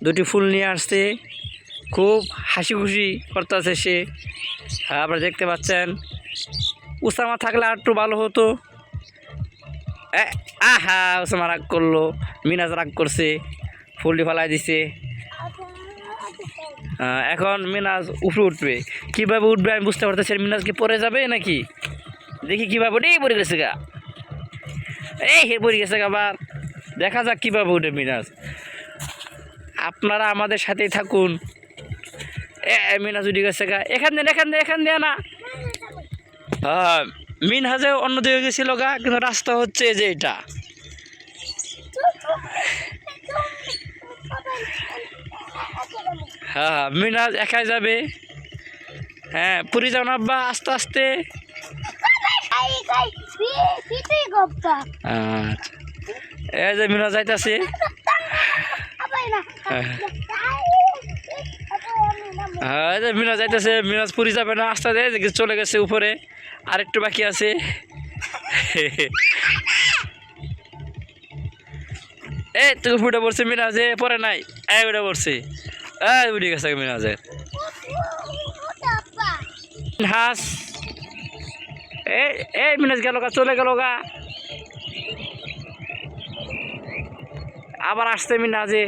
দুটি ফুল নিয়ে আসছে, খুব হাসি খুশি করতেছে সে। আপনারা দেখতে পাচ্ছেন, উসামা থাকলে আর একটু ভালো হতো। আহা, উসামা রাগ করলো, মিনাজ রাগ করছে, ফুলটি ফেলাই দিছে। এখন মিনাজ উপরে উঠবে, কীভাবে উঠবে আমি বুঝতে পারতেছি। মিনাজ কি পড়ে যাবে নাকি, দেখি কীভাবে উঠে। পড়ে গেছে গা, পড়ে গেছে গা। আবার দেখা যাক কীভাবে উঠে মিনাজ। আপনারা আমাদের সাথেই থাকুন। মিনাজ উঠে গেছে গা, এখান দিয়ে না। হ্যাঁ, মিনহাজে অন্য দিকে গেছিল গা, কিন্তু রাস্তা হচ্ছে যে এটা। হ্যাঁ, মিনহাজ একাই যাবে। হ্যাঁ, পুরি যাও না আব্বা, আস্তে আস্তে। এই যে মিনহাজ যাইতেছে। হ্যাঁ, এই যে মিনহাজ যাইতেছে। মিনহাজ পুরি যাবে না, আস্তে আস্তে চলে গেছে উপরে, আরেকটু বাকি আছে। এই তুই ফুটে পড়ছে মিনহাজে, পরে নাই। উঠে পড়ছে, উঠে গেছে মিনহাজের। মিনহাজ, এই মিনহাজ গেল গা, চলে গেল গা। আবার আসছে মিনহাজে।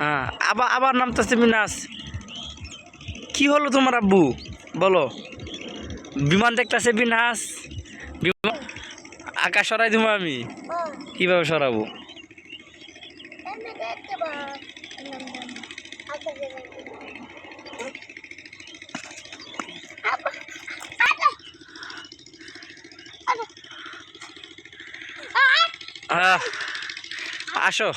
হ্যাঁ, আবার নামতেছে মিনহাজ। কি হলো তোমার আব্বু, বলো? বিমান দেখতেছে মিনহাজ। বিমান আকাশ সরাই দিব আমি, কিভাবে সরাবো? আসো।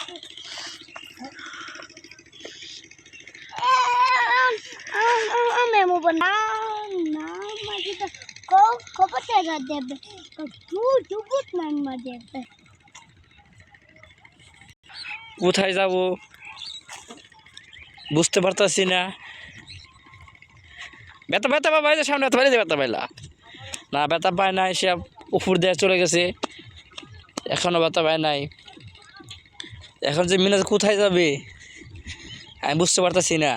কোথায় যাব বুঝতে পারতাছি না। ব্যথা পাই, সামনে ব্যথা পাইলা না? ব্যথা পায় নাই, সে উপর দিয়ে চলে গেছে, এখনো ব্যথা পায় নাই। এখন যে মিনাজ কোথায় যাবে আমি বুঝতে পারতাছি না।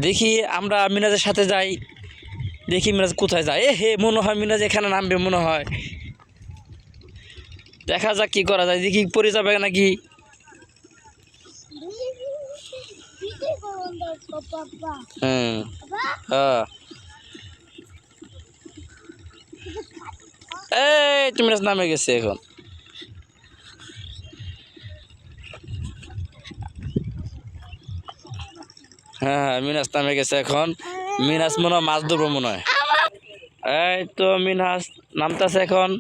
দেখি আমরা মিনাজের সাথে যাই, দেখি মিনাজ কোথায় যায়। মনে হয় মিনাজ এখানে নামবে মনে হয়। দেখা যাক কি করা যায়, দেখি পড়ে যাবে নাকি। এই মিনাজ নামে গেছে এখন। হ্যাঁ, মিনাজ নামে গেছে এখন। মিনাজ মনে হয় মাছ ধরবো মনে হয়। এই তো মিনাজ নামতেছে এখন।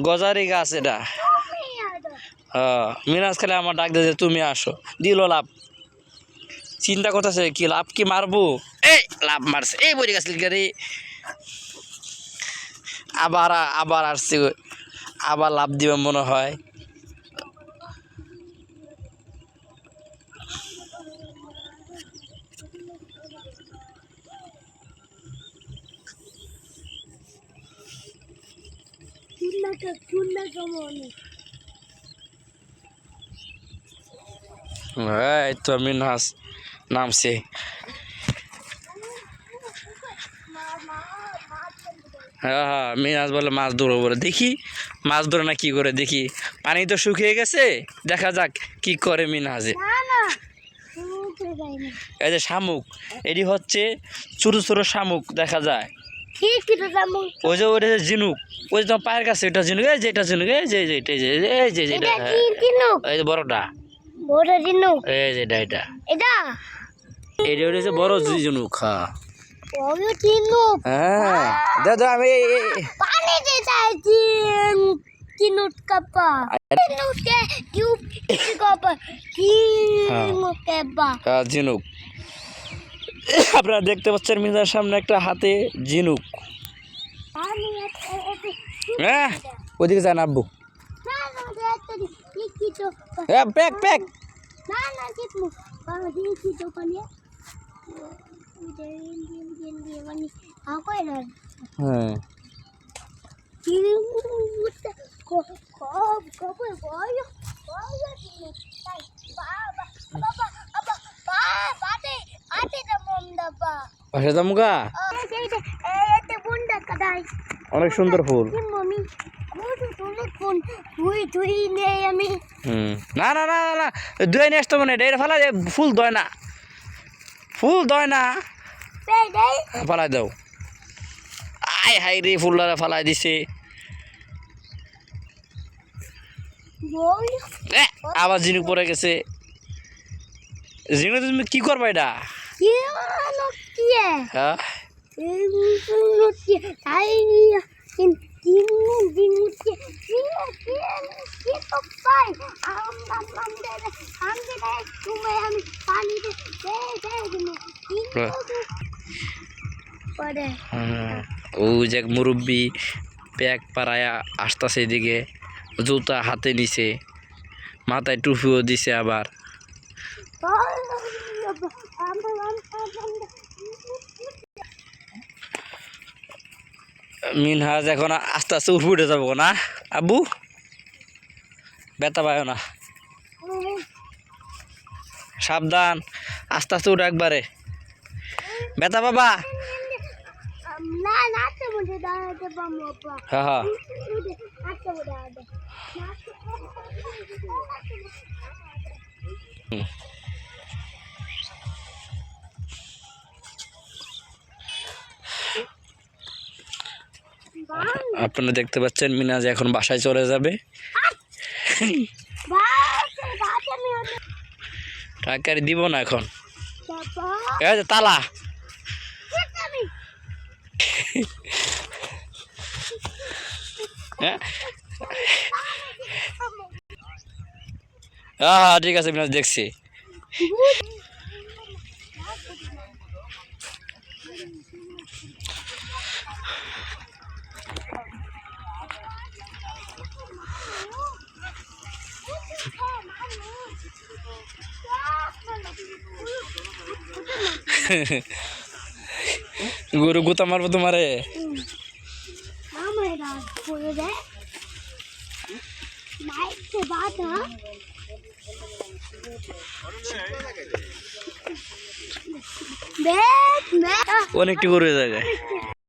গজারি গাছ এটা। হ্যাঁ, মিনাজ খালি আমার ডাক দিয়ে তুমি আসো, দিল লাভ। চিন্তা করতেছে কি লাভ, কি মারবো। এই লাভ মারছে, এই বই গাছ গাড়ি। আবার আসছে, আবার লাভ দিবে মনে হয়। এই তো মিনহাজ নামছে। হ্যাঁ, মিনহাজ বলে মাছ ধরবো বলে। দেখি মাছ ধরে না কি করে, দেখি। পানি তো শুকিয়ে গেছে, দেখা যাক কি করে মিনহাজে। এই যে শামুক, এটি হচ্ছে ছোট ছোট শামুক দেখা যায়। ওই যে ওটা যে ঝিনুক, ওই যে তোমার পায়ের কাছে এটা ঝিনুক। এই যে এটা ঝিনুক, এই যে এই যে বড়টা, এই যে এটা এটা হচ্ছে বড় ঝিনুক। হ্যাঁ, দাদা আমি ঝিনুক। আপনারা দেখতে পাচ্ছেন মিনার সামনে একটা হাতে ঝিনুক। হ্যাঁ, ওদিকে যান আব্বু। প্যাক হ্যাঁ পাশে জামুগা অনেক সুন্দর ফুল। না না না না ধুয়ে নিয়ে আসতে মানে ডেরে ফেলা ফুল দয় না, ফুল দয় না, ফালাই দাও। আয় হাই রে ফুলটা ফালাই দিছে। আবার ঝিনুক পড়ে গেছে। ঝিনুক তুমি কি করবা এটা? হ্যাঁ ও যে মুরব্বী প্যাক পাড়ায়া আসতেছে এদিকে, জুতা হাতে নিছে, মাথায় টুপিও দিছে আবার। মিনহাজ এখন আস্তে আস্তে উঠে যাবো না আব্বু, ব্যথা পায় না, সাবধান, আস্তে আস্তে উঠে একবারে, ব্যথা পাবা। হ্যাঁ হ্যাঁ আপনারা দেখতে পাচ্ছেন মিনাজ এখন বাসায় চলে যাবে। টাকারি দিব না এখন, তালা হ্যাঁ হ্যাঁ ঠিক আছে মিনাজ দেখছি। গরু গুতা মারবো তোমারে। অনেকটি গরু জায়গায়